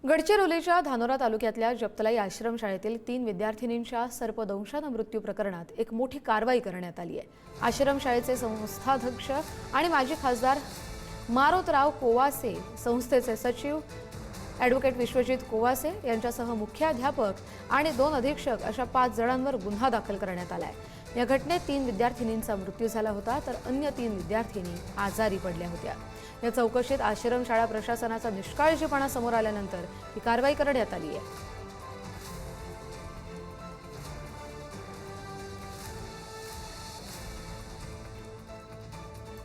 गडचिरोलीच्या धानोरा तालुक्यातल्या जपतलाई आश्रमशाळेतील 3 विद्यार्थिनींच्या सर्पदंशाने मृत्यू प्रकरणात एक मोठी कारवाई करण्यात आली आहे। आश्रमशाळेचे संस्थाध्यक्ष आणि माजी खासदार मारोतराव कोवासे, संस्थेचे सचिव ॲडव्होकेट विश्वजित कोवासे यांच्यासह मुख्याध्यापक आणि 2 अधीक्षक अशा 5 जणांवर गुन्हा दाखल करण्यात आला आहे। या घटनेत 3 विद्यार्थिनींचा मृत्यू झाला होता, तर अन्य 3 विद्यार्थिनी आजारी पडल्या होत्या। या चौकशीत आश्रमशाळा प्रशासनाचा निष्काळजीपणा समोर आल्यानंतर ही कारवाई करण्यात आली आहे।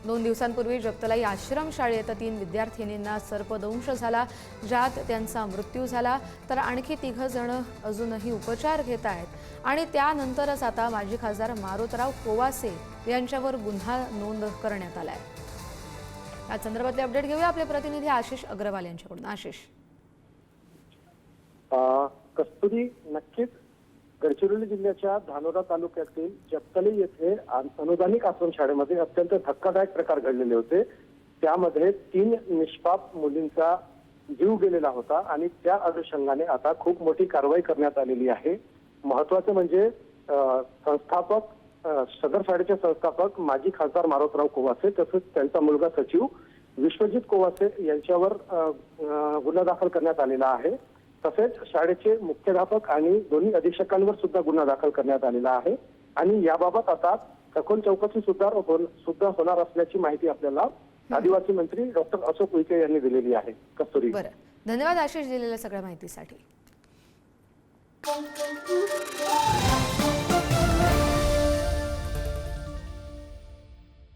2 दिवसांपूर्वी जपतलाई आश्रमशाळेत 3 विद्यार्थिनींना सर्पदंश झाला, ज्यात त्यांचा मृत्यू झाला, तर आणखी 3 जण अजूनही उपचार घेत आहेत आणि त्यानंतरच आता माजी खासदार मारोतराव कोवासे यांच्यावर गुन्हा नोंद करण्यात आला आहे। या संदर्भातले अपडेट घेऊया आपले प्रतिनिधी आशिष अग्रवाल यांच्याकडून। आशिष, कस्तुरी, नक्कीच गडचिरोली जिल्ह्याच्या धानोरा तालुक्यातील जपतली येथे अनुदानिक आश्रमशाळेमध्ये अत्यंत धक्कादायक प्रकार घडलेले होते। त्यामध्ये 3 निष्पाप मुलींचा जीव गेलेला होता आणि त्या अनुषंगाने आता खूप मोठी कारवाई करण्यात आलेली आहे। महत्त्वाचं म्हणजे संस्थापक, सदर शाळेचे संस्थापक माजी खासदार मारोतराव कोवासे तसेच त्यांचा मुलगा सचिव विश्वजित कोवासे यांच्यावर गुन्हा दाखल करण्यात आलेला आहे। तसेच शाळेचे मुख्याध्यापक आणि 2 अधीक्षकांवर सुद्धा गुन्हा दाखल करण्यात आलेला आहे आणि याबाबत आता सखोल चौकशी सुद्धा होणार असल्याची माहिती आपल्याला आदिवासी मंत्री डॉक्टर अशोक उईके यांनी दिलेली आहे। कस्तुरी, बरं, धन्यवाद आशिष दिलेल्या सगळ्या माहितीसाठी।